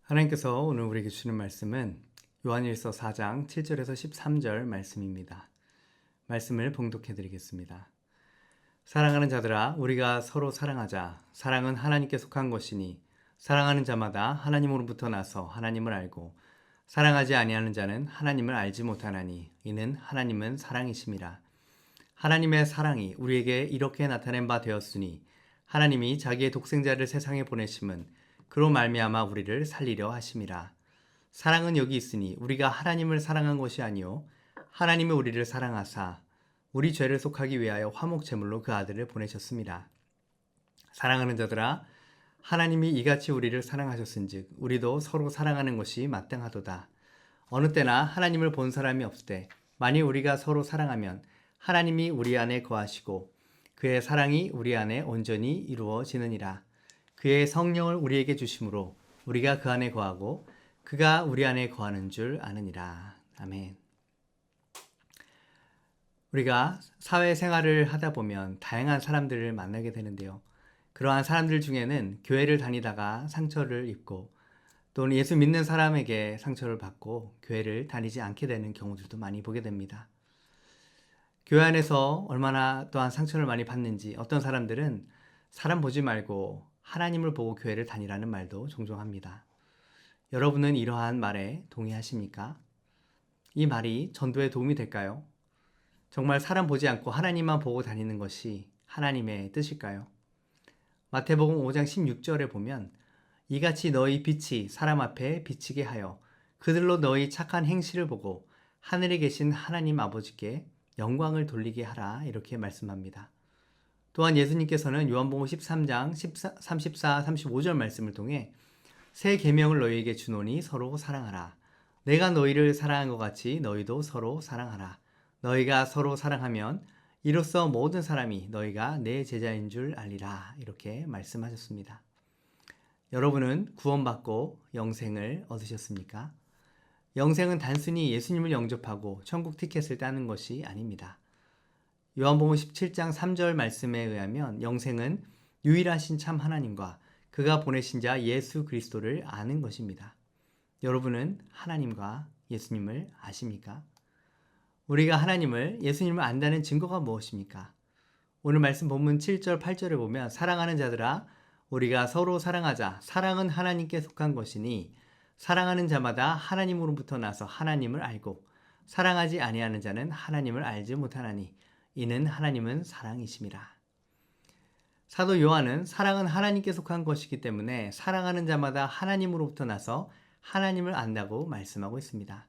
하나님께서 오늘 우리에게 주시는 말씀은 요한일서 4장 7절에서 13절 말씀입니다. 말씀을 봉독해 드리겠습니다. 사랑하는 자들아, 우리가 서로 사랑하자. 사랑은 하나님께 속한 것이니 사랑하는 자마다 하나님으로부터 나서 하나님을 알고 사랑하지 아니하는 자는 하나님을 알지 못하나니 이는 하나님은 사랑이심이라. 하나님의 사랑이 우리에게 이렇게 나타낸 바 되었으니 하나님이 자기의 독생자를 세상에 보내심은 그로 말미암아 우리를 살리려 하심이라. 사랑은 여기 있으니 우리가 하나님을 사랑한 것이 아니요 하나님이 우리를 사랑하사 우리 죄를 속하기 위하여 화목 제물로 그 아들을 보내셨습니다. 사랑하는 자들아, 하나님이 이같이 우리를 사랑하셨은즉 우리도 서로 사랑하는 것이 마땅하도다. 어느 때나 하나님을 본 사람이 없을 때 만일 우리가 서로 사랑하면 하나님이 우리 안에 거하시고 그의 사랑이 우리 안에 온전히 이루어지느니라. 그의 성령을 우리에게 주심으로 우리가 그 안에 거하고 그가 우리 안에 거하는 줄 아느니라. 아멘. 우리가 사회생활을 하다 보면 다양한 사람들을 만나게 되는데요. 그러한 사람들 중에는 교회를 다니다가 상처를 입고 또는 예수 믿는 사람에게 상처를 받고 교회를 다니지 않게 되는 경우들도 많이 보게 됩니다. 교회 안에서 얼마나 또한 상처를 많이 받는지 어떤 사람들은 사람 보지 말고 하나님을 보고 교회를 다니라는 말도 종종 합니다. 여러분은 이러한 말에 동의하십니까? 이 말이 전도에 도움이 될까요? 정말 사람 보지 않고 하나님만 보고 다니는 것이 하나님의 뜻일까요? 마태복음 5장 16절에 보면 이같이 너희 빛이 사람 앞에 비치게 하여 그들로 너희 착한 행실을 보고 하늘에 계신 하나님 아버지께 영광을 돌리게 하라 이렇게 말씀합니다. 또한 예수님께서는 요한복음 13장 34, 35절 말씀을 통해 새 계명을 너희에게 주노니 서로 사랑하라. 내가 너희를 사랑한 것 같이 너희도 서로 사랑하라. 너희가 서로 사랑하면 이로써 모든 사람이 너희가 내 제자인 줄 알리라 이렇게 말씀하셨습니다. 여러분은 구원받고 영생을 얻으셨습니까? 영생은 단순히 예수님을 영접하고 천국 티켓을 따는 것이 아닙니다. 요한복음 17장 3절 말씀에 의하면 영생은 유일하신 참 하나님과 그가 보내신 자 예수 그리스도를 아는 것입니다. 여러분은 하나님과 예수님을 아십니까? 우리가 하나님을, 예수님을 안다는 증거가 무엇입니까? 오늘 말씀 본문 7절, 8절에 보면 사랑하는 자들아, 우리가 서로 사랑하자. 사랑은 하나님께 속한 것이니 사랑하는 자마다 하나님으로부터 나서 하나님을 알고 사랑하지 아니하는 자는 하나님을 알지 못하나니 이는 하나님은 사랑이심이라. 사도 요한은 사랑은 하나님께 속한 것이기 때문에 사랑하는 자마다 하나님으로부터 나서 하나님을 안다고 말씀하고 있습니다.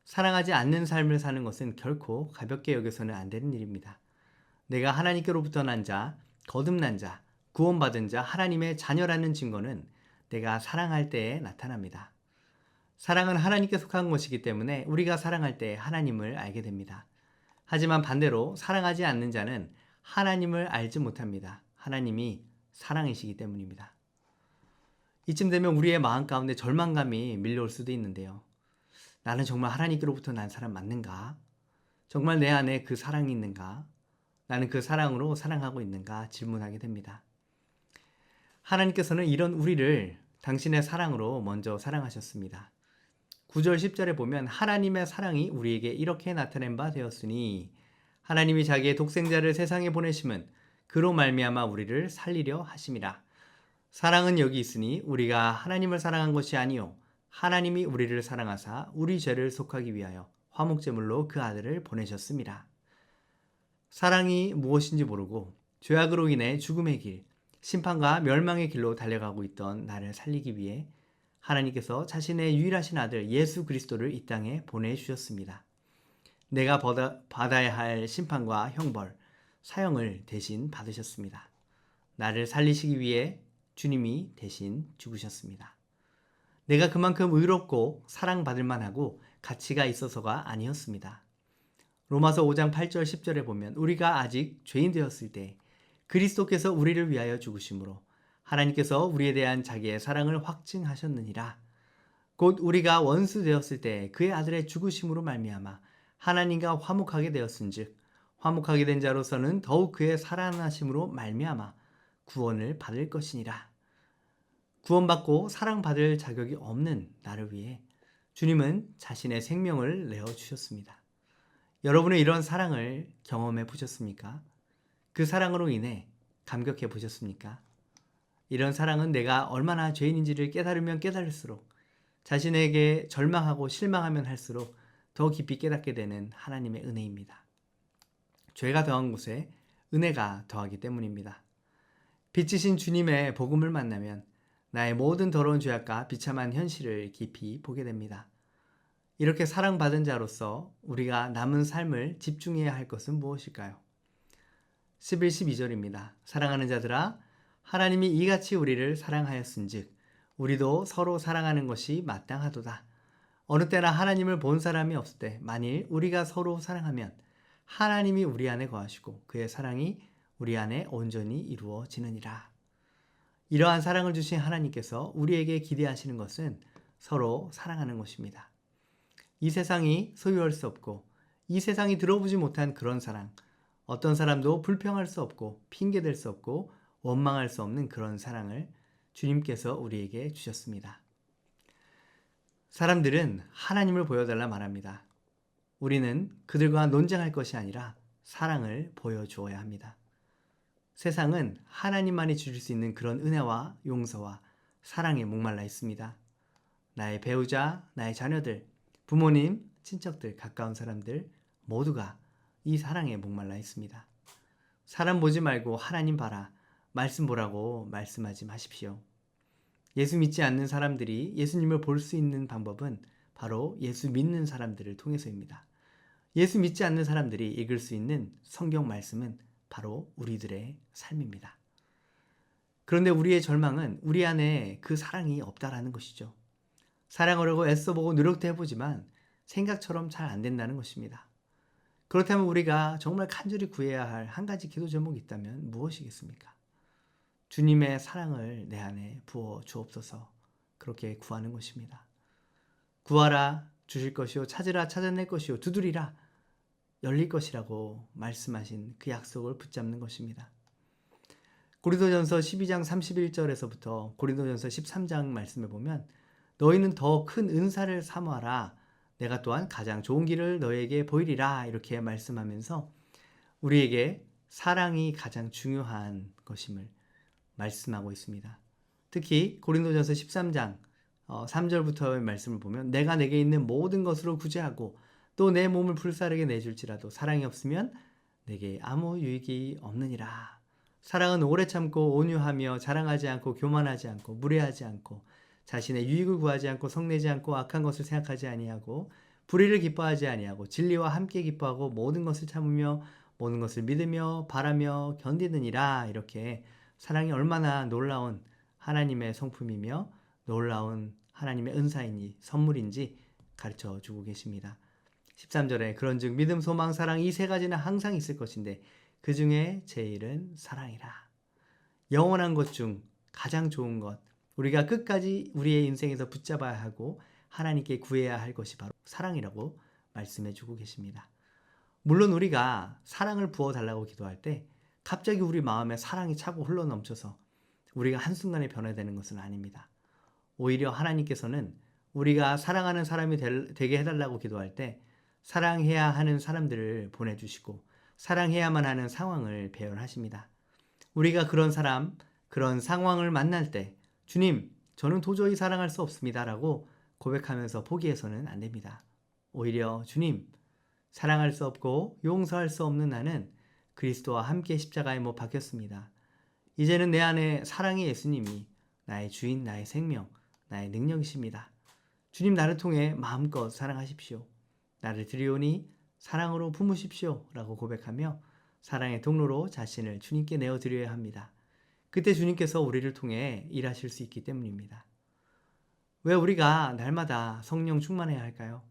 사랑하지 않는 삶을 사는 것은 결코 가볍게 여겨서는 안 되는 일입니다. 내가 하나님께로부터 난 자, 거듭난 자, 구원받은 자, 하나님의 자녀라는 증거는 내가 사랑할 때에 나타납니다. 사랑은 하나님께 속한 것이기 때문에 우리가 사랑할 때 하나님을 알게 됩니다. 하지만 반대로 사랑하지 않는 자는 하나님을 알지 못합니다. 하나님이 사랑이시기 때문입니다. 이쯤 되면 우리의 마음 가운데 절망감이 밀려올 수도 있는데요. 나는 정말 하나님께로부터 난 사람 맞는가? 정말 내 안에 그 사랑이 있는가? 나는 그 사랑으로 사랑하고 있는가? 질문하게 됩니다. 하나님께서는 이런 우리를 당신의 사랑으로 먼저 사랑하셨습니다. 9절 10절에 보면 하나님의 사랑이 우리에게 이렇게 나타낸 바 되었으니 하나님이 자기의 독생자를 세상에 보내심은 그로 말미암아 우리를 살리려 하심이라. 사랑은 여기 있으니 우리가 하나님을 사랑한 것이 아니요 하나님이 우리를 사랑하사 우리 죄를 속하기 위하여 화목제물로 그 아들을 보내셨습니다. 사랑이 무엇인지 모르고 죄악으로 인해 죽음의 길, 심판과 멸망의 길로 달려가고 있던 나를 살리기 위해 하나님께서 자신의 유일하신 아들 예수 그리스도를 이 땅에 보내주셨습니다. 내가 받아야 할 심판과 형벌, 사형을 대신 받으셨습니다. 나를 살리시기 위해 주님이 대신 죽으셨습니다. 내가 그만큼 의롭고 사랑받을 만하고 가치가 있어서가 아니었습니다. 로마서 5장 8절 10절에 보면 우리가 아직 죄인 되었을 때 그리스도께서 우리를 위하여 죽으심으로 하나님께서 우리에 대한 자기의 사랑을 확증하셨느니라. 곧 우리가 원수 되었을 때 그의 아들의 죽으심으로 말미암아 하나님과 화목하게 되었은즉 화목하게 된 자로서는 더욱 그의 살아나심으로 말미암아 구원을 받을 것이니라. 구원받고 사랑받을 자격이 없는 나를 위해 주님은 자신의 생명을 내어주셨습니다. 여러분은 이런 사랑을 경험해 보셨습니까? 그 사랑으로 인해 감격해 보셨습니까? 이런 사랑은 내가 얼마나 죄인인지를 깨달으면 깨달을수록, 자신에게 절망하고 실망하면 할수록 더 깊이 깨닫게 되는 하나님의 은혜입니다. 죄가 더한 곳에 은혜가 더하기 때문입니다. 빛이신 주님의 복음을 만나면 나의 모든 더러운 죄악과 비참한 현실을 깊이 보게 됩니다. 이렇게 사랑받은 자로서 우리가 남은 삶을 집중해야 할 것은 무엇일까요? 11, 12절입니다. 사랑하는 자들아, 하나님이 이같이 우리를 사랑하였은즉 우리도 서로 사랑하는 것이 마땅하도다. 어느 때나 하나님을 본 사람이 없을 때 만일 우리가 서로 사랑하면 하나님이 우리 안에 거하시고 그의 사랑이 우리 안에 온전히 이루어지느니라. 이러한 사랑을 주신 하나님께서 우리에게 기대하시는 것은 서로 사랑하는 것입니다. 이 세상이 소유할 수 없고 이 세상이 들어보지 못한 그런 사랑, 어떤 사람도 불평할 수 없고 핑계댈 수 없고 원망할 수 없는 그런 사랑을 주님께서 우리에게 주셨습니다. 사람들은 하나님을 보여달라 말합니다. 우리는 그들과 논쟁할 것이 아니라 사랑을 보여주어야 합니다. 세상은 하나님만이 주실 수 있는 그런 은혜와 용서와 사랑에 목말라 있습니다. 나의 배우자, 나의 자녀들, 부모님, 친척들, 가까운 사람들 모두가 이 사랑에 목말라 있습니다. 사람 보지 말고 하나님 봐라, 말씀 보라고 말씀하지 마십시오. 예수 믿지 않는 사람들이 예수님을 볼 수 있는 방법은 바로 예수 믿는 사람들을 통해서입니다. 예수 믿지 않는 사람들이 읽을 수 있는 성경 말씀은 바로 우리들의 삶입니다. 그런데 우리의 절망은 우리 안에 그 사랑이 없다라는 것이죠. 사랑하려고 애써보고 노력도 해보지만 생각처럼 잘 안 된다는 것입니다. 그렇다면 우리가 정말 간절히 구해야 할 한 가지 기도 제목이 있다면 무엇이겠습니까? 주님의 사랑을 내 안에 부어 주옵소서, 그렇게 구하는 것입니다. 구하라 주실 것이요, 찾으라 찾아낼 것이요, 두드리라 열릴 것이라고 말씀하신 그 약속을 붙잡는 것입니다. 고린도전서 12장 31절에서부터 고린도전서 13장 말씀에 보면 너희는 더 큰 은사를 사모하라, 내가 또한 가장 좋은 길을 너희에게 보이리라, 이렇게 말씀하면서 우리에게 사랑이 가장 중요한 것임을 말씀하고 있습니다. 특히 고린도전서 13장 3절부터의 말씀을 보면 내가 내게 있는 모든 것으로 구제하고 또 내 몸을 불사르게 내줄지라도 사랑이 없으면 내게 아무 유익이 없느니라. 사랑은 오래 참고 온유하며 자랑하지 않고 교만하지 않고 무례하지 않고 자신의 유익을 구하지 않고 성내지 않고 악한 것을 생각하지 아니하고 불의를 기뻐하지 아니하고 진리와 함께 기뻐하고 모든 것을 참으며 모든 것을 믿으며 바라며 견디느니라. 이렇게 사랑이 얼마나 놀라운 하나님의 성품이며 놀라운 하나님의 은사인지 선물인지 가르쳐 주고 계십니다. 13절에 그런즉 믿음, 소망, 사랑 이 세 가지는 항상 있을 것인데 그 중에 제일은 사랑이라. 영원한 것 중 가장 좋은 것, 우리가 끝까지 우리의 인생에서 붙잡아야 하고 하나님께 구해야 할 것이 바로 사랑이라고 말씀해 주고 계십니다. 물론 우리가 사랑을 부어달라고 기도할 때 갑자기 우리 마음에 사랑이 차고 흘러넘쳐서 우리가 한순간에 변화되는 것은 아닙니다. 오히려 하나님께서는 우리가 사랑하는 사람이 되게 해달라고 기도할 때 사랑해야 하는 사람들을 보내주시고 사랑해야만 하는 상황을 배열하십니다. 우리가 그런 사람, 그런 상황을 만날 때 주님, 저는 도저히 사랑할 수 없습니다 라고 고백하면서 포기해서는 안 됩니다. 오히려 주님, 사랑할 수 없고 용서할 수 없는 나는 그리스도와 함께 십자가에 못 박혔습니다. 이제는 내 안에 사랑의 예수님이 나의 주인, 나의 생명, 나의 능력이십니다. 주님, 나를 통해 마음껏 사랑하십시오. 나를 드리오니 사랑으로 품으십시오 라고 고백하며 사랑의 통로로 자신을 주님께 내어드려야 합니다. 그때 주님께서 우리를 통해 일하실 수 있기 때문입니다. 왜 우리가 날마다 성령 충만해야 할까요?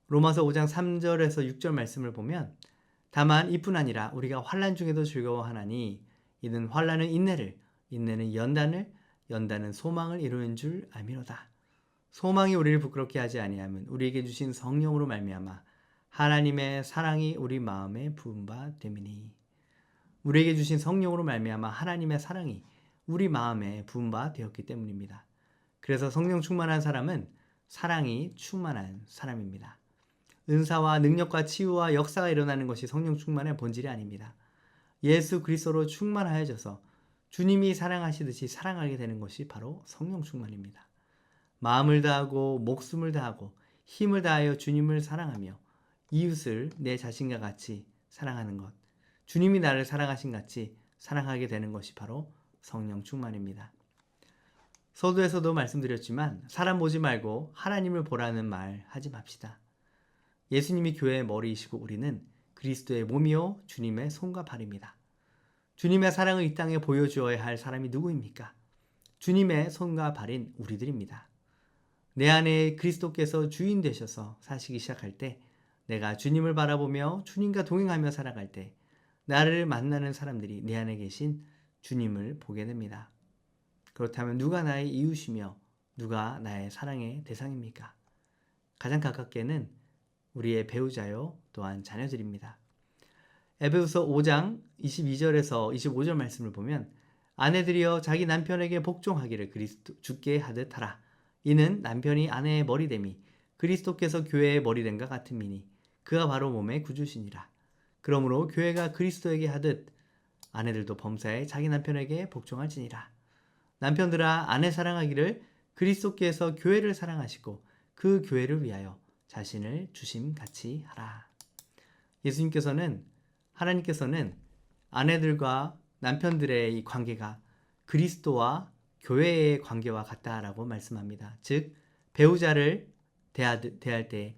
로마서 5장 3절에서 6절 말씀을 보면 다만 이뿐 아니라 우리가 환난 중에도 즐거워하나니 이는 환난은 인내를, 인내는 연단을, 연단은 소망을 이루는 줄 알미로다. 소망이 우리를 부끄럽게 하지 아니하면 우리에게 주신 성령으로 말미암아 하나님의 사랑이 우리 마음에 부은 바 됨이니. 우리에게 주신 성령으로 말미암아 하나님의 사랑이 우리 마음에 부은 바 되었기 때문입니다. 그래서 성령 충만한 사람은 사랑이 충만한 사람입니다. 은사와 능력과 치유와 역사가 일어나는 것이 성령 충만의 본질이 아닙니다. 예수 그리스도로 충만하여져서 주님이 사랑하시듯이 사랑하게 되는 것이 바로 성령 충만입니다. 마음을 다하고 목숨을 다하고 힘을 다하여 주님을 사랑하며 이웃을 내 자신과 같이 사랑하는 것, 주님이 나를 사랑하신 같이 사랑하게 되는 것이 바로 성령 충만입니다. 서두에서도 말씀드렸지만 사람 보지 말고 하나님을 보라는 말 하지 맙시다. 예수님이 교회의 머리이시고 우리는 그리스도의 몸이요 주님의 손과 발입니다. 주님의 사랑을 이 땅에 보여주어야 할 사람이 누구입니까? 주님의 손과 발인 우리들입니다. 내 안에 그리스도께서 주인 되셔서 사시기 시작할 때, 내가 주님을 바라보며 주님과 동행하며 살아갈 때 나를 만나는 사람들이 내 안에 계신 주님을 보게 됩니다. 그렇다면 누가 나의 이웃이며 누가 나의 사랑의 대상입니까? 가장 가깝게는 우리의 배우자요 또한 자녀들입니다. 에베소서 5장 22절에서 25절 말씀을 보면 아내들이여 자기 남편에게 복종하기를 그리스도 주께 하듯 하라. 이는 남편이 아내의 머리됨이 그리스도께서 교회의 머리됨과 같음이니 그가 바로 몸의 구주시니라. 그러므로 교회가 그리스도에게 하듯 아내들도 범사에 자기 남편에게 복종할지니라. 남편들아 아내 사랑하기를 그리스도께서 교회를 사랑하시고 그 교회를 위하여 자신을 주심같이 하라. 하나님께서는 아내들과 남편들의 이 관계가 그리스도와 교회의 관계와 같다라고 말씀합니다. 즉 배우자를 대할 때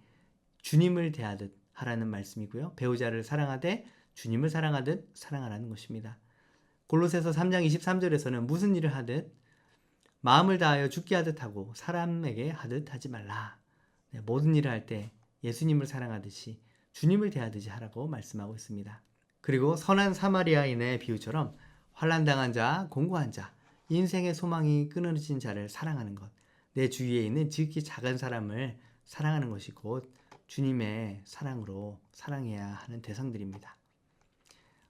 주님을 대하듯 하라는 말씀이고요. 배우자를 사랑하되 주님을 사랑하듯 사랑하라는 것입니다. 골로새서 3장 23절에서는 무슨 일을 하듯 마음을 다하여 죽게 하듯 하고 사람에게 하듯 하지 말라. 모든 일을 할 때 예수님을 사랑하듯이 주님을 대하듯이 하라고 말씀하고 있습니다. 그리고 선한 사마리아인의 비유처럼 환난당한 자, 공고한 자, 인생의 소망이 끊어진 자를 사랑하는 것, 내 주위에 있는 지극히 작은 사람을 사랑하는 것이 곧 주님의 사랑으로 사랑해야 하는 대상들입니다.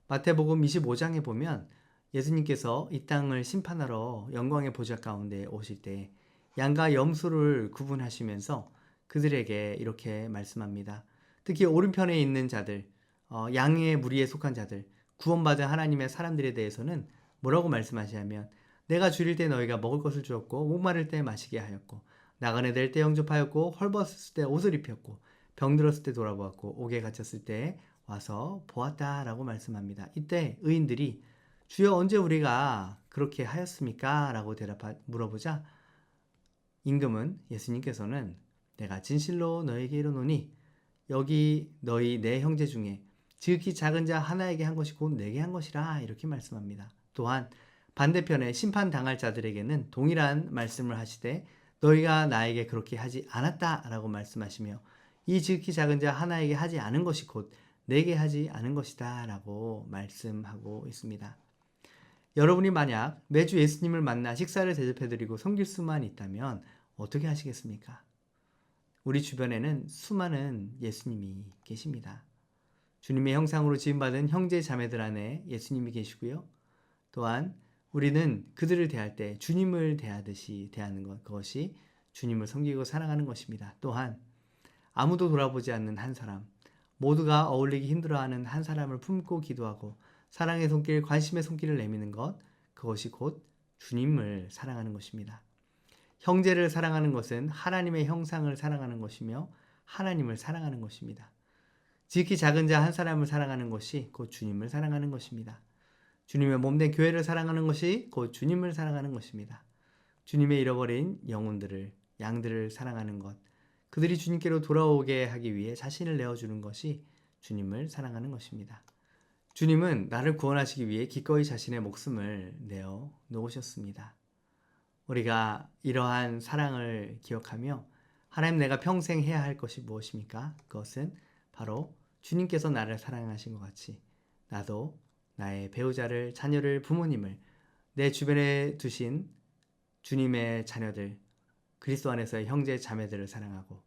마태복음 25장에 보면 예수님께서 이 땅을 심판하러 영광의 보좌 가운데 오실 때 양과 염소를 구분하시면서 그들에게 이렇게 말씀합니다. 특히 오른편에 있는 자들, 양의 무리에 속한 자들, 구원받은 하나님의 사람들에 대해서는 뭐라고 말씀하시냐면 내가 줄일 때 너희가 먹을 것을 주었고 목마를 때 마시게 하였고 나그네 될 때 영접하였고 헐벗었을 때 옷을 입혔고 병들었을 때 돌아보았고 옥에 갇혔을 때 와서 보았다라고 말씀합니다. 이때 의인들이 주여 언제 우리가 그렇게 하였습니까? 라고 물어보자 임금은 예수님께서는 내가 진실로 너에게 이르노니 여기 너희 내 형제 중에 지극히 작은 자 하나에게 한 것이 곧 내게 한 것이라 이렇게 말씀합니다. 또한 반대편에 심판당할 자들에게는 동일한 말씀을 하시되 너희가 나에게 그렇게 하지 않았다라고 말씀하시며 이 지극히 작은 자 하나에게 하지 않은 것이 곧 내게 하지 않은 것이다 라고 말씀하고 있습니다. 여러분이 만약 매주 예수님을 만나 식사를 대접해드리고 섬길 수만 있다면 어떻게 하시겠습니까? 우리 주변에는 수많은 예수님이 계십니다. 주님의 형상으로 지음받은 형제 자매들 안에 예수님이 계시고요. 또한 우리는 그들을 대할 때 주님을 대하듯이 대하는 것, 그것이 주님을 섬기고 사랑하는 것입니다. 또한 아무도 돌아보지 않는 한 사람, 모두가 어울리기 힘들어하는 한 사람을 품고 기도하고 사랑의 손길, 관심의 손길을 내미는 것, 그것이 곧 주님을 사랑하는 것입니다. 형제를 사랑하는 것은 하나님의 형상을 사랑하는 것이며 하나님을 사랑하는 것입니다. 지극히 작은 자 한 사람을 사랑하는 것이 곧 주님을 사랑하는 것입니다. 주님의 몸된 교회를 사랑하는 것이 곧 주님을 사랑하는 것입니다. 주님의 잃어버린 영혼들을, 양들을 사랑하는 것, 그들이 주님께로 돌아오게 하기 위해 자신을 내어주는 것이 주님을 사랑하는 것입니다. 주님은 나를 구원하시기 위해 기꺼이 자신의 목숨을 내어 놓으셨습니다. 우리가 이러한 사랑을 기억하며 하나님 내가 평생 해야 할 것이 무엇입니까? 그것은 바로 주님께서 나를 사랑하신 것 같이 나도 나의 배우자를, 자녀를, 부모님을, 내 주변에 두신 주님의 자녀들, 그리스도 안에서의 형제 자매들을 사랑하고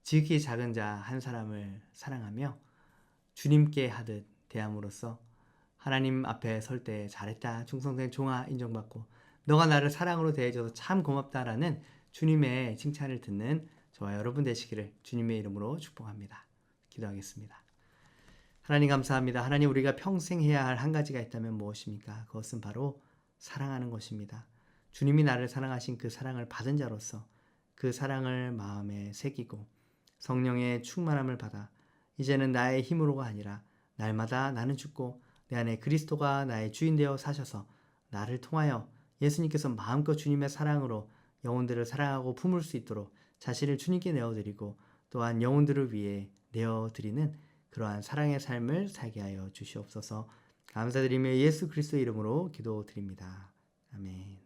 지극히 작은 자 한 사람을 사랑하며 주님께 하듯 대함으로써 하나님 앞에 설 때 잘했다, 충성된 종아 인정받고 너가 나를 사랑으로 대해줘서 참 고맙다라는 주님의 칭찬을 듣는 저와 여러분 되시기를 주님의 이름으로 축복합니다. 기도하겠습니다. 하나님 감사합니다. 하나님 우리가 평생 해야 할 한 가지가 있다면 무엇입니까? 그것은 바로 사랑하는 것입니다. 주님이 나를 사랑하신 그 사랑을 받은 자로서 그 사랑을 마음에 새기고 성령의 충만함을 받아 이제는 나의 힘으로가 아니라 날마다 나는 죽고 내 안에 그리스도가 나의 주인 되어 사셔서 나를 통하여 예수님께서 마음껏 주님의 사랑으로 영혼들을 사랑하고 품을 수 있도록 자신을 주님께 내어드리고 또한 영혼들을 위해 내어드리는 그러한 사랑의 삶을 살게 하여 주시옵소서. 감사드리며 예수 그리스도 이름으로 기도드립니다. 아멘.